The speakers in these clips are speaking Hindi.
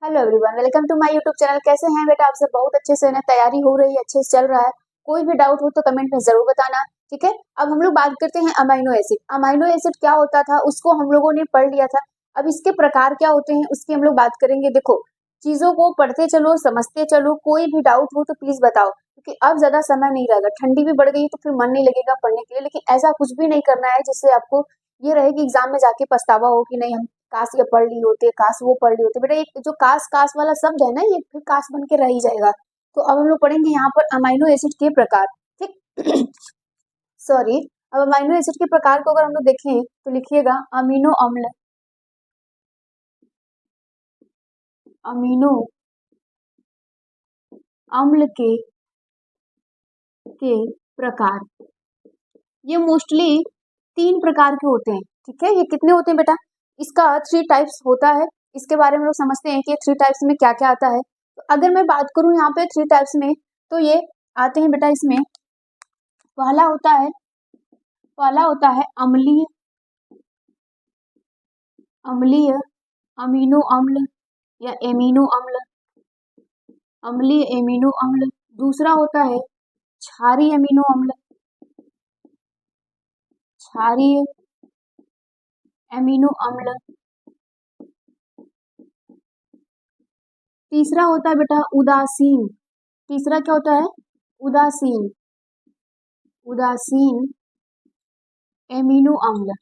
Hello everyone, welcome to my YouTube channel. कैसे हैं बेटा आप सब? बहुत अच्छे से ना, तैयारी हो रही है, अच्छे से चल रहा है। कोई भी डाउट हो तो कमेंट में जरूर बताना, ठीक है। अब हम लोग बात करते हैं अमाइनो एसिड। अमाइनो एसिड क्या होता था उसको हम लोगों ने पढ़ लिया था। अब इसके प्रकार क्या होते हैं उसकी हम लोग बात करेंगे। देखो, चीजों को पढ़ते चलो, समझते चलो। कोई भी डाउट हो तो प्लीज बताओ, क्योंकि अब ज्यादा समय नहीं रहेगा। ठंडी भी बढ़ गई तो फिर मन नहीं लगेगा पढ़ने के लिए। लेकिन ऐसा कुछ भी नहीं करना है जिससे आपको ये रहे कि एग्जाम में जाके पछतावा हो कि नहीं, हम काश ये पढ़ ली होते, काश वो पढ़ ली होते। बेटा एक जो काश काश वाला शब्द है ना, ये फिर काश बन के रह ही जाएगा। तो अब हम लोग पढ़ेंगे यहाँ पर अमाइनो एसिड के प्रकार, ठीक। सॉरी। अब अमाइनो एसिड के प्रकार को अगर हम लोग देखें तो लिखिएगा अमीनो अम्ल। अमीनो अम्ल के प्रकार, ये मोस्टली 3 प्रकार के होते हैं, ठीक है। ये कितने होते हैं बेटा? इसका 3 टाइप्स होता है। इसके बारे में लोग समझते हैं कि 3 टाइप्स में क्या क्या आता है। तो अगर मैं बात करूं यहाँ पे 3 टाइप्स में, तो ये आते हैं बेटा। इसमें पहला होता है अम्लीय अम्लीय अमीनो अम्ल या एमिनो अम्ल, अम्लीय एमिनो अम्ल। दूसरा होता है क्षारीय अमीनो अम्ल, क्षारीय एमिनो अम्ल। तीसरा होता है बेटा उदासीन। तीसरा क्या होता है? उदासीन उदासीन एमिनो अम्ल,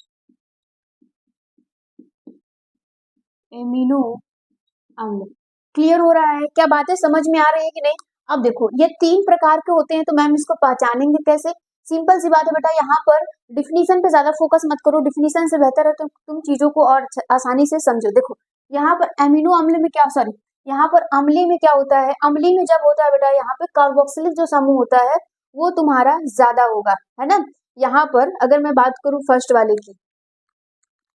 एमिनो अम्ल। क्लियर हो रहा है? क्या बातें समझ में आ रही है कि नहीं? अब देखो, ये 3 प्रकार के होते हैं, तो मैम इसको पहचानेंगे कैसे? सिंपल सी बात है बेटा, यहाँ पर डिफिनीशन पे ज्यादा फोकस मत करो। डिफिनीशन से बेहतर है तुम चीजों को और आसानी से समझो। देखो, यहाँ पर एमिनो अम्ल में क्या, सॉरी, यहाँ पर अम्ली में क्या होता है? अम्ली में जब होता है बेटा, यहाँ पे कार्बोक्सिलिक जो समूह होता है वो तुम्हारा ज्यादा होगा, है ना। यहाँ पर अगर मैं बात करूं फर्स्ट वाले की,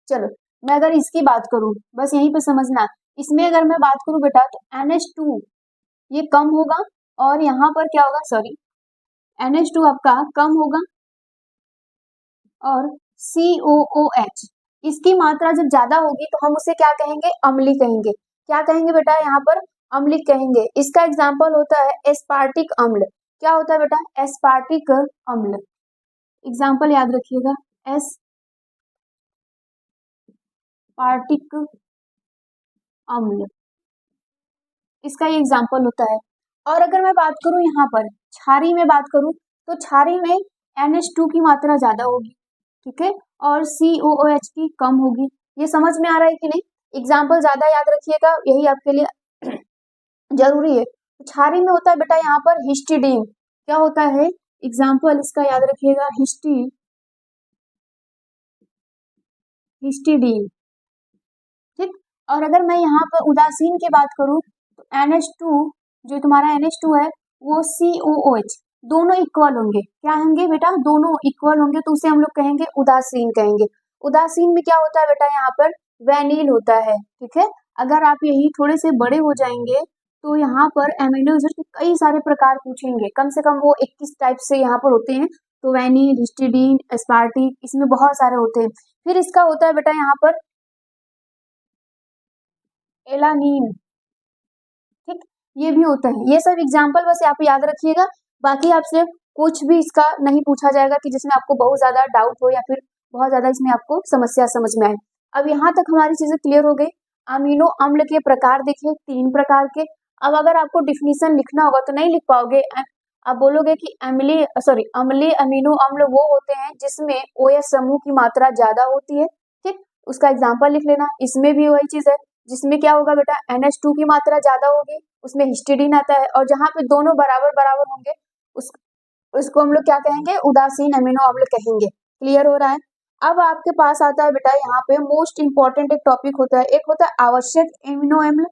चलो मैं अगर इसकी बात करूं, बस यहीं पे समझना। इसमें अगर मैं बात करूं बेटा तो NH2 ये कम होगा, और यहाँ पर क्या होगा, सॉरी, NH2 आपका कम होगा, और COOH इसकी मात्रा जब ज्यादा होगी तो हम उसे क्या कहेंगे? अम्लीय कहेंगे। क्या कहेंगे बेटा? यहाँ पर अम्लीय कहेंगे। इसका एग्जाम्पल होता है एस्पार्टिक अम्ल। क्या होता है बेटा? एस्पार्टिक अम्ल। एग्जाम्पल याद रखिएगा, एस्पार्टिक अम्ल, इसका ये एग्जाम्पल होता है। और अगर मैं बात करूं यहाँ पर क्षारी में बात करूं, तो क्षारी में NH2 की मात्रा ज्यादा होगी, ठीक है, और COOH की कम होगी। ये समझ में आ रहा है कि नहीं? एग्जाम्पल ज्यादा याद रखिएगा, यही आपके लिए जरूरी है। तो क्षारी में होता है बेटा यहाँ पर हिस्टिडीन। क्या होता है? एग्जाम्पल इसका याद रखिएगा, हिस्टिडीन, ठीक। और अगर मैं यहाँ पर उदासीन की बात करूं तो NH2, जो तुम्हारा NH2 है, वो COOH दोनों इक्वल होंगे। क्या होंगे बेटा? दोनों इक्वल होंगे, तो उसे हम लोग कहेंगे उदासीन कहेंगे। उदासीन में क्या होता है बेटा? यहाँ पर वैनिल होता है, ठीक है। अगर आप यही थोड़े से बड़े हो जाएंगे तो यहाँ पर एमिनो एसिड के कई सारे प्रकार पूछेंगे, कम से कम वो 21 टाइप से यहाँ पर होते हैं। तो वैनिल, हिस्टिडीन, एस्पार्टिक, इसमें बहुत सारे होते हैं। फिर इसका होता है बेटा यहाँ पर एलानीन, ठीक, ये भी होता है। ये सब एग्जाम्पल बस आप याद रखिएगा। बाकी आपसे कुछ भी इसका नहीं पूछा जाएगा कि जिसमें आपको बहुत ज्यादा डाउट हो या फिर बहुत ज्यादा इसमें आपको समस्या समझ में आए। अब यहाँ तक हमारी चीजें क्लियर हो गई। अमीनो अम्ल के प्रकार देखे 3 प्रकार के। अब अगर आपको डिफिनीशन लिखना होगा तो नहीं लिख पाओगे। आप बोलोगे कि अम्लीय अमीनो अम्ल वो होते हैं जिसमें OH समूह की मात्रा ज्यादा होती है, ठीक। उसका एग्जाम्पल लिख लेना। इसमें भी वही चीज है, जिसमें क्या होगा बेटा? NH2 की मात्रा ज्यादा होगी, उसमें हिस्टिडीन आता है, और जहां पे दोनों बराबर बराबर होंगे उस उसको हम लोग क्या कहेंगे? उदासीन अमीनो अम्ल कहेंगे। क्लियर हो रहा है? अब आपके पास आता है बेटा यहाँ पे मोस्ट इंपॉर्टेंट एक टॉपिक होता है, एक होता है आवश्यक एमिनो अम्ल।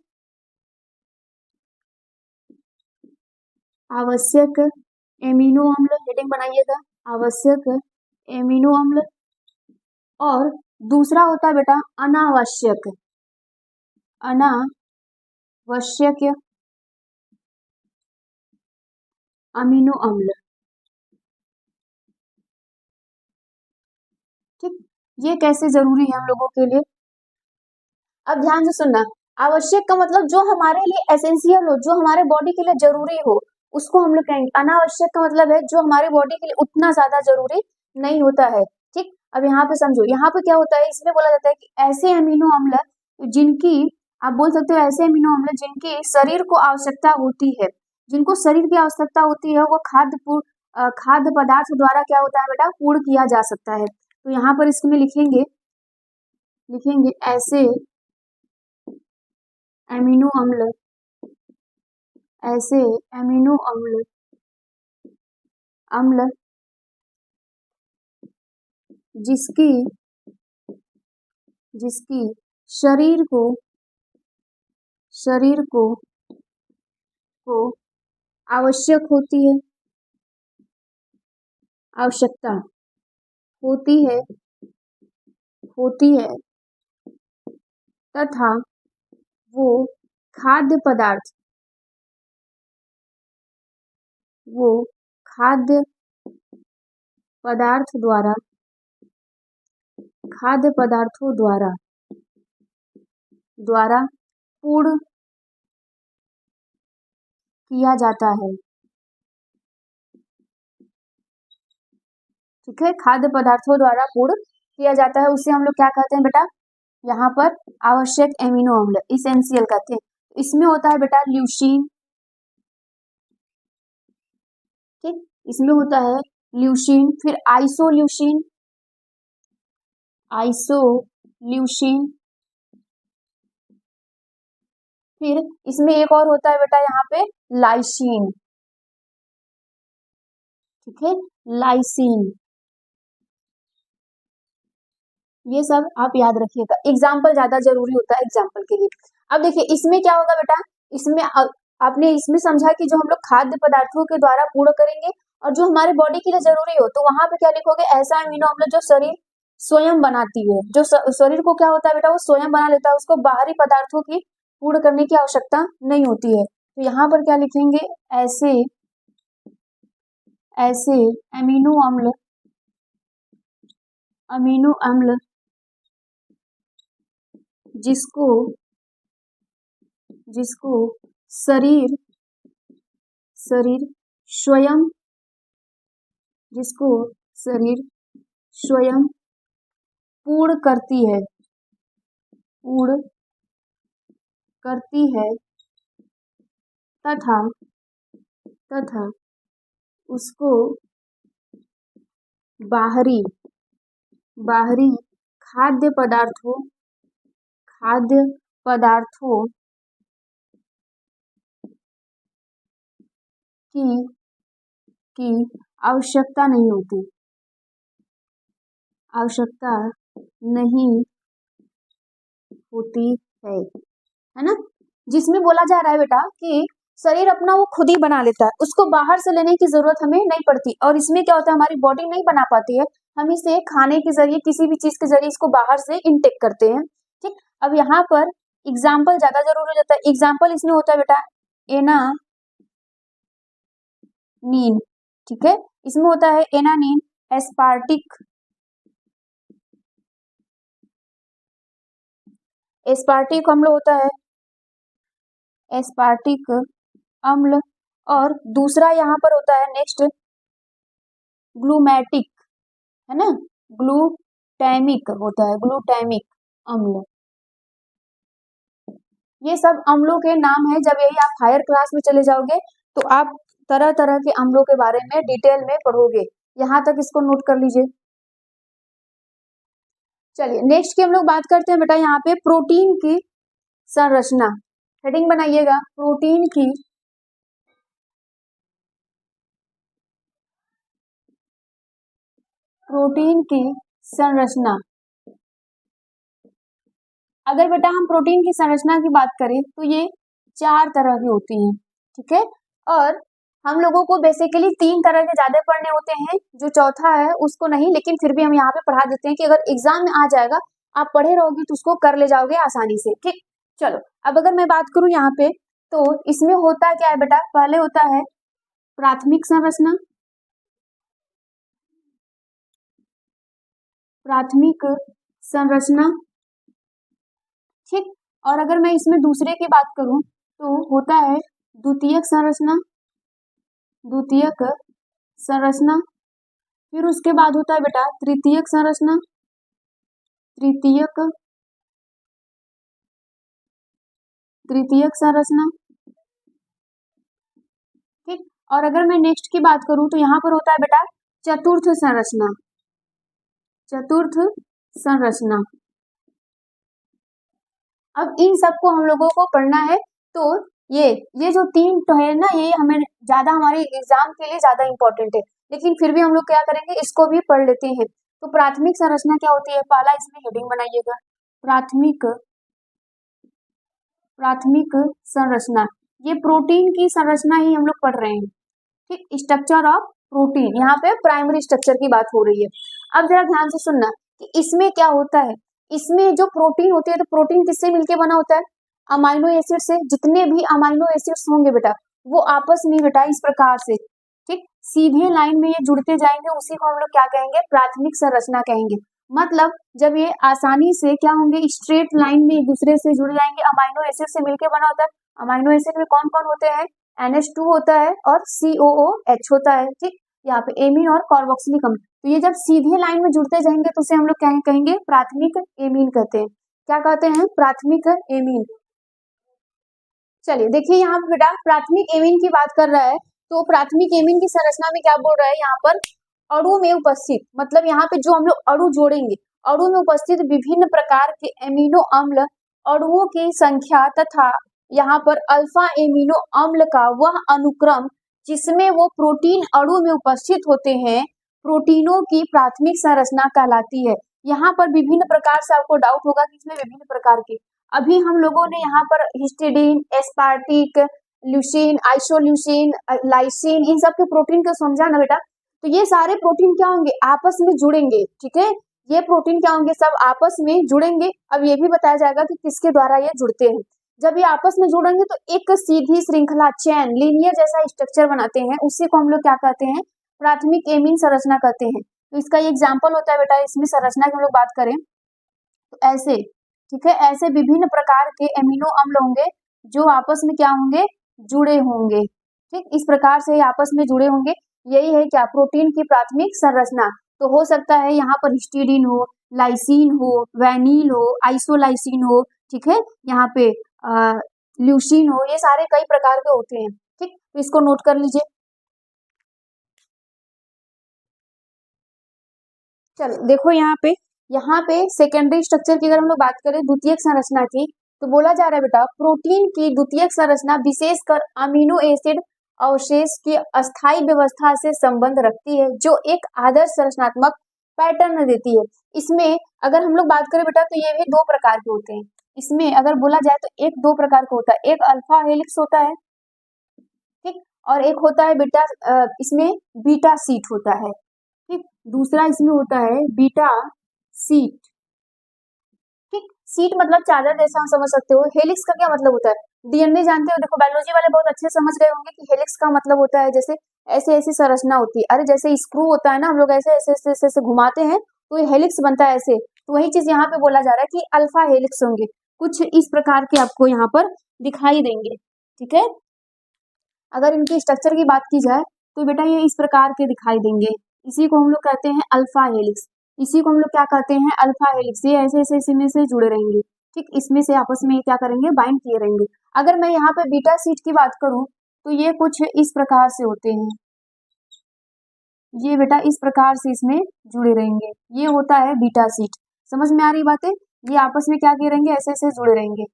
आवश्यक एमिनो अम्ल, हेडिंग बनाइएगा, आवश्यक एमिनो अम्ल। और दूसरा होता है बेटा अनावश्यक अनावश्यक अमीनो अम्ल, ठीक। ये कैसे जरूरी है हम लोगों के लिए? अब ध्यान से सुनना। आवश्यक का मतलब जो हमारे लिए एसेंशियल हो, जो हमारे बॉडी के लिए जरूरी हो, उसको हम लोग कहेंगे। अनावश्यक का मतलब है जो हमारे बॉडी के लिए उतना ज्यादा जरूरी नहीं होता है। ठीक, अब यहाँ पे समझो, यहाँ पे क्या होता है, इसमें बोला जाता है कि ऐसे अमीनो अम्ल जिनकी, आप बोल सकते हो ऐसे अमीनो अम्ल जिनकी शरीर को आवश्यकता होती है, जिनको शरीर की आवश्यकता होती है, वो खाद्य पदार्थ द्वारा क्या होता है बेटा, पूर्ण किया जा सकता है। तो यहाँ पर इसमें लिखेंगे ऐसे अमीनो अम्ल, ऐसे अमीनो अम्ल जिसकी शरीर को आवश्यक होती है, आवश्यकता होती है तथा वो खाद्य पदार्थों द्वारा पूर्ण किया जाता है। ठीक है, खाद्य पदार्थों द्वारा पूर्ण किया जाता है, उसे हम लोग क्या कहते हैं बेटा, यहाँ पर आवश्यक एमिनो अम्ल, इसेंशियल कहते हैं। इसमें होता है बेटा ल्यूसीन, ठीक, इसमें होता है ल्यूसीन, फिर आइसोल्यूसीन, फिर इसमें एक और होता है बेटा यहाँ पे लाइसीन। ठीक है, लाइसीन, ये सब आप याद रखिएगा, एग्जाम्पल ज्यादा जरूरी होता है एग्जाम्पल के लिए। अब देखिए इसमें क्या होगा बेटा, इसमें आपने इसमें समझा कि जो हम लोग खाद्य पदार्थों के द्वारा पूर्ण करेंगे और जो हमारे बॉडी के लिए जरूरी हो, तो वहां पे क्या लिखोगे, ऐसा अमीनो अम्ल जो शरीर स्वयं बनाती है, जो शरीर को क्या होता है बेटा, वो स्वयं बना लेता है, उसको बाहरी पदार्थों की पूर्ण करने की आवश्यकता नहीं होती है। तो यहाँ पर क्या लिखेंगे, ऐसे अमीनो अम्ल जिसको शरीर स्वयं पूर्ण करती है तथा उसको बाहरी खाद्य पदार्थों की आवश्यकता नहीं होती है ना, जिसमें बोला जा रहा है बेटा कि शरीर अपना वो खुद ही बना लेता है, उसको बाहर से लेने की जरूरत हमें नहीं पड़ती। और इसमें क्या होता है, हमारी बॉडी नहीं बना पाती है, हम इसे खाने के जरिए, किसी भी चीज के जरिए इसको बाहर से इनटेक करते हैं। ठीक, अब यहाँ पर एग्जाम्पल ज्यादा जरूरी हो जाता है। एग्जाम्पल इसमें होता है बेटा एनानीन, ठीक है, इसमें होता है एनानीन, एस्पार्टिक अम्ल होता है, एस्पार्टिक अम्ल, और दूसरा यहाँ पर होता है नेक्स्ट ग्लूमैटिक, है ना, ग्लूटैमिक होता है, ग्लूटैमिक अम्ल। ये सब अम्लों के नाम है, जब यही आप हायर क्लास में चले जाओगे तो आप तरह तरह के अम्लों के बारे में डिटेल में पढ़ोगे। यहाँ तक इसको नोट कर लीजिए। चलिए नेक्स्ट की हम लोग बात करते हैं बेटा, यहाँ पे प्रोटीन की संरचना, हेडिंग बनाइएगा, प्रोटीन की संरचना। अगर बेटा हम प्रोटीन की संरचना की बात करें तो ये 4 तरह की होती हैं, ठीक है, और हम लोगों को बेसिकली 3 तरह के ज्यादा पढ़ने होते हैं, जो चौथा है उसको नहीं, लेकिन फिर भी हम यहाँ पे पढ़ा देते हैं कि अगर एग्जाम में आ जाएगा, आप पढ़े रहोगे तो उसको कर ले जाओगे आसानी से। ठीक, चलो अब अगर मैं बात करूं यहाँ पे, तो इसमें होता क्या है बेटा, पहले होता है प्राथमिक संरचना, ठीक, और अगर मैं इसमें दूसरे की बात करूं तो होता है द्वितीयक संरचना, द्वितीयक संरचना। फिर उसके बाद होता है बेटा तृतीयक संरचना, तृतीयक संरचना। ठीक, और अगर मैं नेक्स्ट की बात करूं तो यहाँ पर होता है बेटा चतुर्थ संरचना, चतुर्थ संरचना। अब इन सबको हम लोगों को पढ़ना है। तो ये जो तीन तो है ना, ये हमें ज्यादा हमारे एग्जाम के लिए ज्यादा इंपॉर्टेंट है, लेकिन फिर भी हम लोग क्या करेंगे, इसको भी पढ़ लेते हैं। तो प्राथमिक संरचना क्या होती है, पहला इसमें हेडिंग बनाइएगा, प्राथमिक संरचना। ये प्रोटीन की संरचना ही हम लोग पढ़ रहे हैं। ठीक, स्ट्रक्चर ऑफ प्रोटीन, यहाँ पे प्राइमरी स्ट्रक्चर की बात हो रही है। अब जरा ध्यान से सुनना कि इसमें क्या होता है। इसमें जो प्रोटीन होती है, तो प्रोटीन किससे मिलके बना होता है, अमाइनो एसिड से। जितने भी अमाइनो एसिड्स होंगे बेटा वो आपस में बेटा इस प्रकार से, ठीक, सीधे लाइन में ये जुड़ते जाएंगे, उसी को हम लोग क्या कहेंगे, प्राथमिक संरचना कहेंगे। मतलब जब ये आसानी से क्या होंगे, स्ट्रेट लाइन में एक दूसरे से जुड़ जाएंगे, अमाइनो एसिड से मिलके बना होता है। अमाइनो एसिड में कौन कौन होते हैं, NH2 होता है और COOH होता है। ठीक, यहाँ पे एमीन और कार्बोक्सिलिक अम्ल। तो ये जब सीधे लाइन में जुड़ते जाएंगे तो उसे हम लोग क्या कहेंगे, प्राथमिक एमीन कहते हैं। क्या कहते हैं, प्राथमिक एमीन। चलिए देखिए यहाँ पे बेटा प्राथमिक एमीन की बात कर रहा है, तो प्राथमिक एमीन की संरचना में क्या बोल रहा है, यहाँ पर अणु में उपस्थित, मतलब यहाँ पे जो हम लोग अणु जोड़ेंगे, अणु में उपस्थित विभिन्न प्रकार के एमिनो अम्ल अणुओं की संख्या तथा यहाँ पर अल्फा एमिनो अम्ल का वह अनुक्रम जिसमें वो प्रोटीन अणु में उपस्थित होते हैं, प्रोटीनों की प्राथमिक संरचना कहलाती है। यहाँ पर विभिन्न प्रकार से आपको डाउट होगा कि इसमें विभिन्न प्रकार के, अभी हम लोगों ने यहाँ पर histidine, aspartic, leucine, isoleucine, lysine, इन सब के प्रोटीन को समझा ना बेटा। तो ये सारे प्रोटीन क्या होंगे, आपस में जुड़ेंगे। ठीक है, ये प्रोटीन क्या होंगे, सब आपस में जुड़ेंगे। अब ये भी बताया जाएगा कि किसके द्वारा ये जुड़ते हैं। जब ये आपस में जुड़ेंगे तो एक सीधी श्रृंखला, चैन, लीनियर जैसा स्ट्रक्चर बनाते हैं, उसी को हम लोग क्या कहते हैं, प्राथमिक एमीन संरचना कहते हैं। तो इसका ये एग्जाम्पल होता है बेटा, इसमें संरचना की हम लोग बात करें तो ऐसे, ठीक है, ऐसे विभिन्न प्रकार के एमिनो अम्ल होंगे जो आपस में क्या होंगे, जुड़े होंगे। ठीक, इस प्रकार से आपस में जुड़े होंगे। यही है क्या, प्रोटीन की प्राथमिक संरचना। तो हो सकता है यहाँ पर हिस्टिडीन हो, लाइसिन हो, वैनिल हो, आइसोलाइसिन हो, ठीक है, यहाँ पे ल्यूसीन हो, ये सारे कई प्रकार के होते हैं। ठीक, तो इसको नोट कर लीजिए। चलो देखो यहाँ पे सेकेंडरी स्ट्रक्चर की अगर हम लोग बात करें, द्वितीयक संरचना की, तो बोला जा रहा है बेटा प्रोटीन की द्वितीयक संरचना विशेषकर अमीनो एसिड अवशेष की अस्थायी व्यवस्था से संबंध रखती है, जो एक आदर्श संरचनात्मक पैटर्न देती है। इसमें अगर हम लोग बात करें बेटा तो ये भी दो प्रकार के होते हैं। इसमें अगर बोला जाए तो एक दो प्रकार का होता है, एक अल्फा हेलिक्स होता है, ठीक, और एक होता है बेटा इसमें बीटा सीट होता है। ठीक, दूसरा इसमें होता है बीटा सीट। ठीक, सीट मतलब चादर जैसा हम समझ सकते हो। हेलिक्स का क्या मतलब होता है, डीएनए जानते हो, देखो बायोलॉजी वाले बहुत अच्छे समझ गए होंगे कि हेलिक्स का मतलब होता है जैसे ऐसे ऐसी संरचना होती है। अरे जैसे स्क्रू होता है ना, हम लोग ऐसे ऐसे ऐसे ऐसे, ऐसे घुमाते हैं तो ये हेलिक्स बनता है ऐसे। तो वही चीज यहाँ पे बोला जा रहा है कि अल्फा हेलिक्स होंगे, कुछ इस प्रकार के आपको यहाँ पर दिखाई देंगे। ठीक है, अगर इनके स्ट्रक्चर की बात की जाए तो बेटा ये इस प्रकार के दिखाई देंगे। इसी को हम लोग कहते हैं अल्फा हेलिक्स। इसी को हम लोग क्या कहते हैं, अल्फा हेलिक्स। ये ऐसे ऐसे इसमें से जुड़े रहेंगे। ठीक, इसमें से आपस में क्या करेंगे, बाइंड किए रहेंगे। अगर मैं यहाँ पे बीटा सीट की बात करूं तो ये कुछ इस प्रकार से होते हैं। ये बेटा इस प्रकार से इसमें जुड़े रहेंगे, ये होता है बीटा सीट। समझ में आ रही बातें, ये आपस में क्या किए रहेंगे, ऐसे ऐसे जुड़े रहेंगे,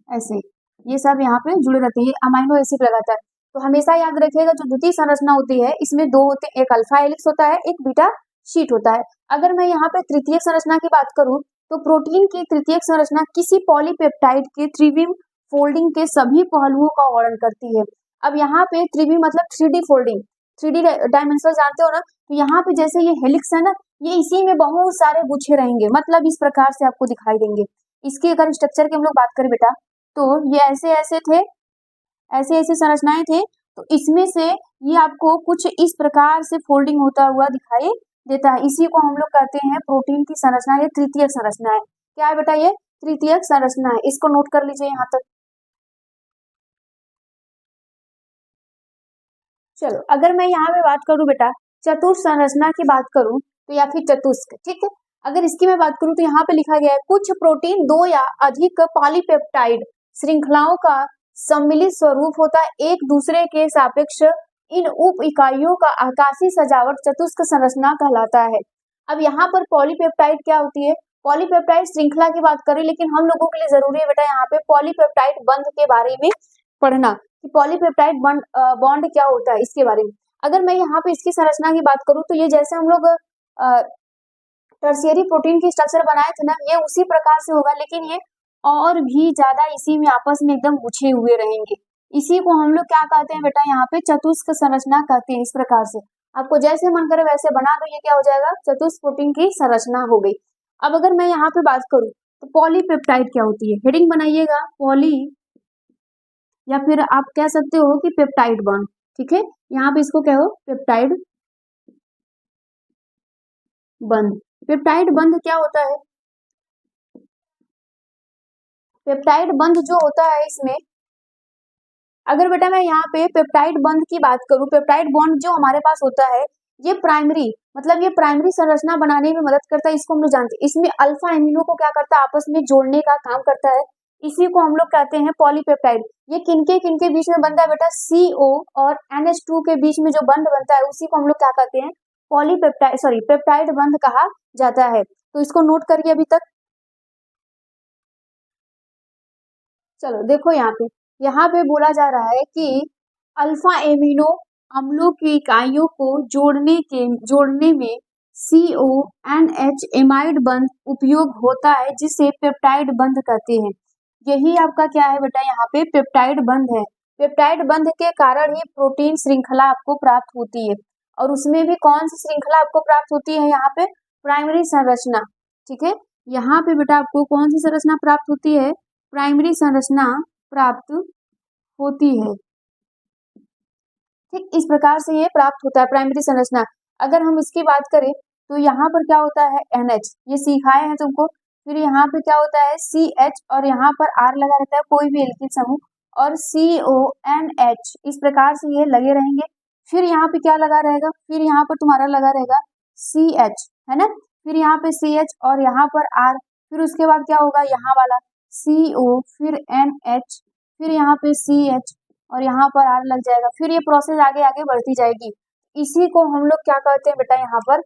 ऐसे ये सब यहाँ पे जुड़े रहते हैं, अमाइनो एसिड लगाता है। तो हमेशा याद रखिएगा जो द्वितीय संरचना होती है इसमें दो होते हैं, एक अल्फा हेलिक्स होता है, एक बीटा शीट होता है। अगर मैं यहाँ पे तृतीयक संरचना की बात करूं तो प्रोटीन की तृतीयक संरचना किसी पॉलीपेप्टाइड के त्रिविम फोल्डिंग के सभी पहलुओं का वर्णन करती है। अब यहाँ पे त्रिविम मतलब 3D फोल्डिंग, 3D डायमेंशन जानते हो ना। तो यहाँ पे जैसे ये हेलिक्स है ना, ये इसी में बहुत सारे गुच्छे रहेंगे, मतलब इस प्रकार से आपको दिखाई देंगे। इसके अगर स्ट्रक्चर की हम लोग बात करें बेटा तो ये ऐसे ऐसे थे, ऐसे ऐसे संरचनाएं थे। तो इसमें से ये आपको कुछ इस प्रकार से फोल्डिंग होता हुआ दिखाई देता है। इसी को हम लोग कहते हैं प्रोटीन की संरचना, ये तृतीय संरचना है। क्या है बेटा, ये तृतीयक संरचना है, इसको नोट कर लीजिए यहाँ तक। चलो अगर मैं यहाँ पे बात करूँ बेटा चतुर्थ संरचना की बात करूँ तो या फिर चतुष्क, ठीक है, अगर इसकी मैं बात करूँ तो यहाँ पे लिखा गया है कुछ प्रोटीन दो या अधिक पॉलीपेप्टाइड श्रृंखलाओं का सम्मिलित स्वरूप होता है, एक दूसरे के सापेक्ष इन उप इकाइयों का आकाशीय सजावट चतुष्क संरचना कहलाता है। अब यहाँ पर पॉलीपेप्टाइड क्या होती है, पॉलीपेप्टाइड श्रृंखला की बात करें, लेकिन हम लोगों के लिए जरूरी है बेटा यहाँ पे पॉलीपेप्टाइड बंध के बारे में पढ़ना कि पॉलीपेप्टाइड बॉन्ड क्या होता है इसके बारे में। अगर मैं यहाँ पे इसकी संरचना की बात करूँ तो ये जैसे हम लोग टर्शियरी प्रोटीन की स्ट्रक्चर बनाए थे ना, ये उसी प्रकार से होगा, लेकिन ये और भी ज्यादा इसी में आपस में एकदम गुछे हुए रहेंगे। इसी को हम लोग क्या कहते हैं बेटा यहाँ पे चतुष्क संरचना कहते हैं। इस प्रकार से आपको जैसे मन करे वैसे बना दो, ये क्या हो जाएगा चतुष्क प्रोटीन की संरचना हो गई। अब अगर मैं यहाँ पे बात करूँ तो पॉलीपेप्टाइड क्या होती है, हेडिंग बनाइएगा पॉली, या फिर आप कह सकते हो कि पेप्टाइड बॉन्ड, ठीक है, यहाँ पे इसको कहो पेप्टाइड बंध। पेप्टाइड बंध क्या होता है, पेप्टाइड बंध जो होता है इसमें, अगर बेटा मैं यहाँ पे पेप्टाइड बंध की बात करूं, पेप्टाइड बॉन्ड जो हमारे पास होता है ये प्राइमरी, मतलब ये प्राइमरी संरचना बनाने में मदद करता है, इसको हम लोग जानते हैं। इसमें अल्फा एमिनो को क्या करता है आपस में जोड़ने का काम करता है, इसी को हम लोग कहते हैं पॉलीपेप्टाइड। ये किनके किनके बीच में बनता है बेटा, CO और NH2 के बीच में जो बंध बनता है उसी को हम लोग क्या कहते हैं पॉलीपेप्टाइड, सॉरी पेप्टाइड बंध कहा जाता है। तो इसको नोट करिए अभी तक। चलो देखो यहाँ पे बोला जा रहा है कि अल्फा एमिनो अम्लों की इकाइयों को जोड़ने में CONH एमाइड बंध उपयोग होता है, जिसे पेप्टाइड बंध कहते हैं। यही आपका क्या है बेटा यहाँ पे पेप्टाइड बंध है। पेप्टाइड बंध के कारण ही प्रोटीन श्रृंखला आपको प्राप्त होती है, और उसमें भी कौन सी श्रृंखला आपको प्राप्त होती है यहाँ पे प्राइमरी संरचना, ठीक है, यहाँ पे बेटा आपको कौन सी संरचना प्राप्त होती है, प्राइमरी संरचना प्राप्त होती है, ठीक, इस प्रकार से ये प्राप्त होता है प्राइमरी संरचना। अगर हम इसकी बात करें तो यहाँ पर क्या होता है NH, ये सिखाए हैं तुमको, फिर यहाँ पे क्या होता है CH और यहाँ पर R लगा रहता है कोई भी एल्किल समूह, और CONH, इस प्रकार से ये लगे रहेंगे। फिर यहाँ पे क्या लगा रहेगा, फिर यहाँ पर तुम्हारा लगा रहेगा CH, है ना, फिर यहाँ पे CH और यहाँ पर R, फिर उसके बाद क्या होगा यहाँ वाला CO, फिर NH, फिर यहाँ पे CH और यहाँ पर R लग जाएगा। फिर ये प्रोसेस आगे आगे बढ़ती जाएगी। इसी को हम लोग क्या कहते हैं बेटा यहाँ पर,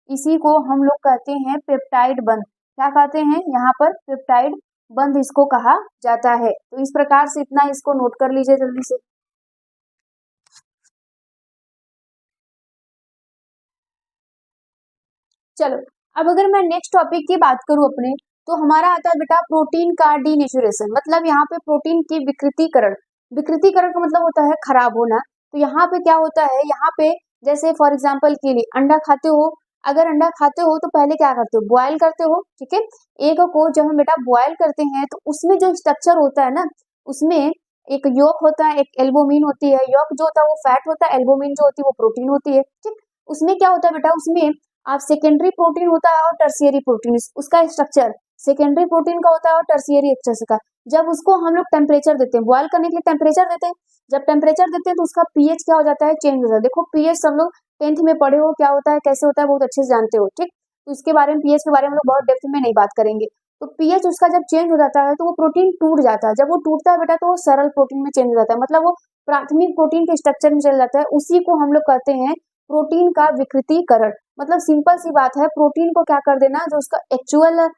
इसी को हम लोग कहते हैं पेप्टाइड बंध। क्या कहते हैं यहाँ पर पेप्टाइड बंध इसको कहा जाता है। तो इस प्रकार से इतना इसको नोट कर लीजिए जल्दी से। चलो अब अगर मैं नेक्स्ट टॉपिक की बात करूं अपने, तो हमारा आता है बेटा प्रोटीन का डीनेचुरेशन, मतलब यहाँ पे प्रोटीन की विकृतीकरण। विकृतीकरण का मतलब होता है खराब होना। तो यहाँ पे क्या होता है, यहाँ पे जैसे फॉर एग्जाम्पल के लिए अंडा खाते हो, अगर अंडा खाते हो तो पहले क्या करते हो बॉयल करते हो, ठीक है, एग को जब हम बेटा बॉयल करते हैं तो उसमें जो स्ट्रक्चर होता है ना, उसमें एक योक होता है, एक एल्बुमिन होती है। योक जो होता है वो फैट होता है, एल्बुमिन जो होती है वो प्रोटीन होती है, ठीक। उसमें क्या होता है बेटा, उसमें आप सेकेंडरी प्रोटीन होता है और टर्शियरी प्रोटीन, उसका स्ट्रक्चर सेकेंडरी प्रोटीन का होता है और टर्शियरी स्ट्रक्चर का। जब उसको हम लोग टेम्परेचर देते हैं, बॉयल करने के लिए टेम्परेचर देते हैं, जब टेम्परेचर देते हैं तो उसका पीएच क्या हो जाता है, चेंज हो जाता है। देखो पीएच सब लोग 10th में पढ़े हो, क्या होता है कैसे होता है बहुत अच्छे से जानते हो, ठीक। तो इसके बारे में पीएच के बारे में लोग बहुत डेप्थ में नहीं बात करेंगे। तो पीएच उसका जब चेंज हो जाता है तो वो प्रोटीन टूट जाता है। जब वो टूटता है बेटा तो वो सरल प्रोटीन में चेंज हो जाता है, मतलब वो प्राथमिक प्रोटीन के स्ट्रक्चर में चल जाता है। उसी को हम लोग कहते हैं प्रोटीन का विकृतीकरण। मतलब सिंपल सी बात है, प्रोटीन को क्या कर देना, जो उसका एक्चुअल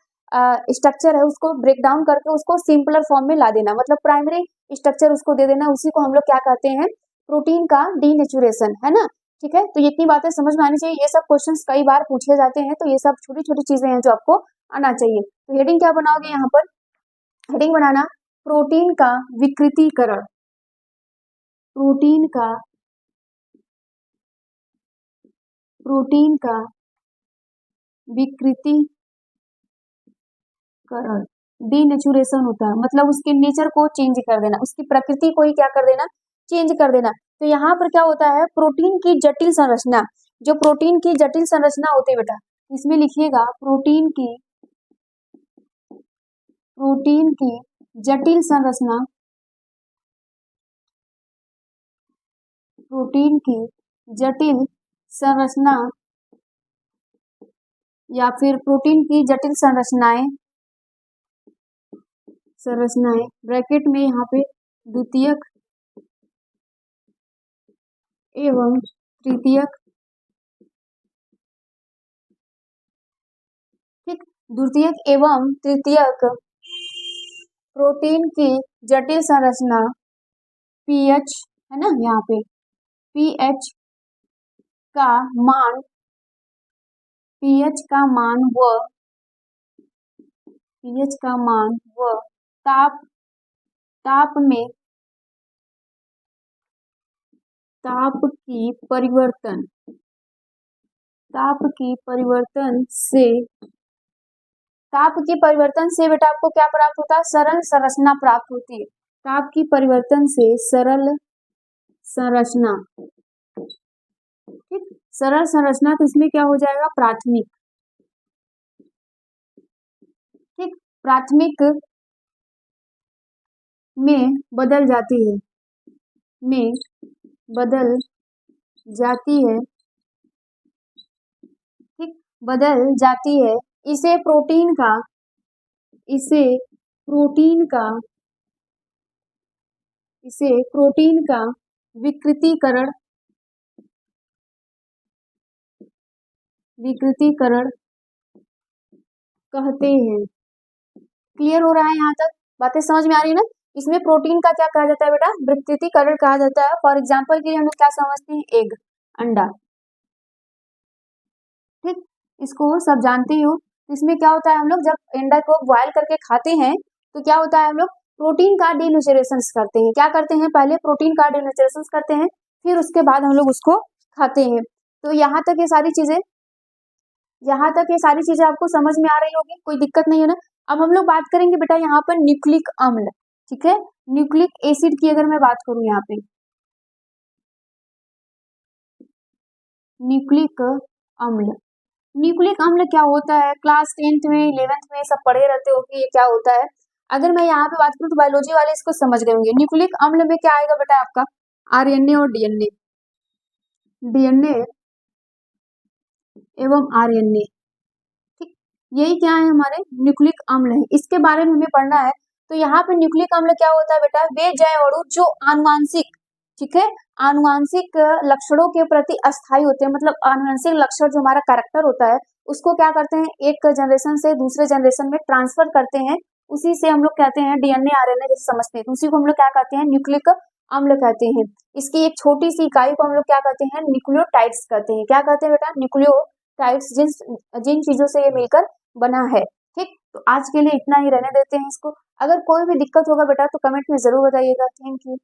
स्ट्रक्चर है उसको ब्रेक डाउन करके उसको सिंपलर फॉर्म में ला देना, मतलब प्राइमरी स्ट्रक्चर उसको दे देना। उसी को हम लोग क्या कहते हैं प्रोटीन का डीनेचुरेशन, है ना, ठीक है। तो ये इतनी बातें समझ में आनी चाहिए। ये सब क्वेश्चंस कई बार पूछे जाते हैं, तो ये सब छोटी छोटी चीजें हैं जो आपको आना चाहिए। तो हेडिंग क्या बनाओगे यहाँ पर, हेडिंग बनाना प्रोटीन का विकृतीकरण, प्रोटीन का विकृतीकरण, डीनेचुरेशन होता है, मतलब उसके नेचर को चेंज कर देना, उसकी प्रकृति को ही क्या कर देना, चेंज कर देना। तो यहाँ पर क्या होता है, प्रोटीन की जटिल संरचना, जो प्रोटीन की जटिल संरचना होती है बेटा, इसमें लिखिएगा प्रोटीन प्रोटीन की जटिल संरचना, प्रोटीन की जटिल संरचना या फिर प्रोटीन की जटिल संरचनाएं ब्रैकेट में यहाँ पे द्वितीयक एवं तृतीयक, ठीक, द्वितीयक एवं तृतीयक प्रोटीन की जटिल संरचना पीएच है ना, यहाँ पे पीएच का मान, पीएच का मान व ताप में ताप की परिवर्तन से बेटा आपको क्या प्राप्त होता है? सरल संरचना प्राप्त होती है। ताप की परिवर्तन से सरल संरचना, ठीक, सरल संरचना तो इसमें क्या हो जाएगा? प्राथमिक, ठीक, प्राथमिक में बदल जाती है, ठीक, बदल जाती है। इसे प्रोटीन का विकृतीकरण कहते हैं। क्लियर हो रहा है यहाँ तक? बातें समझ में आ रही है ना? इसमें प्रोटीन का क्या कहा जाता है बेटा? विकृतीकरण कहा जाता है। फॉर एग्जाम्पल के लिए हम लोग क्या समझते हैं? एग, अंडा, ठीक, इसको सब जानते हो। इसमें क्या होता है? हम लोग जब अंडा को बॉयल करके खाते हैं तो क्या होता है? हम लोग प्रोटीन का डिनेचुरेशन करते हैं। क्या करते हैं? पहले प्रोटीन का डिनेचुरेशन करते हैं, फिर उसके बाद हम लोग उसको खाते हैं। तो यहाँ तक ये सारी चीजें आपको समझ में आ रही होगी, कोई दिक्कत नहीं है ना? अब हम लोग बात करेंगे बेटा यहाँ पर न्यूक्लिक अम्ल, ठीक है, न्यूक्लिक एसिड की अगर मैं बात करूं यहाँ पे, न्यूक्लिक अम्ल क्या होता है? क्लास 10th में 11th में सब पढ़े रहते हो कि ये क्या होता है। अगर मैं यहाँ पे बात करूँ तो बायोलॉजी वाले इसको समझ गए होंगे। न्यूक्लिक अम्ल में क्या आएगा बेटा? आपका आरएनए और डीएनए एवं आरएनए, ठीक, यही क्या है? हमारे न्यूक्लिक अम्ल है। इसके बारे में हमें पढ़ना है। तो यहाँ पे न्यूक्लिक अम्ल क्या होता है बेटा? वे जैव अणु जो आनुवांशिक, ठीक है, आनुवांशिक लक्षणों के प्रति अस्थायी होते हैं। मतलब आनुवांशिक लक्षण जो हमारा कैरेक्टर होता है उसको क्या करते हैं? एक जनरेशन से दूसरे जनरेशन में ट्रांसफर करते हैं। उसी से हम लोग कहते हैं डीएनए आरएनए जैसे समझते हैं, उसी को हम लोग क्या कहते हैं? न्यूक्लिक अम्ल कहते हैं। इसकी एक छोटी सी इकाई को हम लोग क्या कहते हैं? न्यूक्लियोटाइड्स कहते हैं। क्या कहते हैं बेटा? न्यूक्लियोटाइड्स, जिन चीजों से ये मिलकर बना है, ठीक। तो आज के लिए इतना ही रहने देते हैं इसको। अगर कोई भी दिक्कत होगा बेटा तो कमेंट में जरूर बताइएगा। Thank you.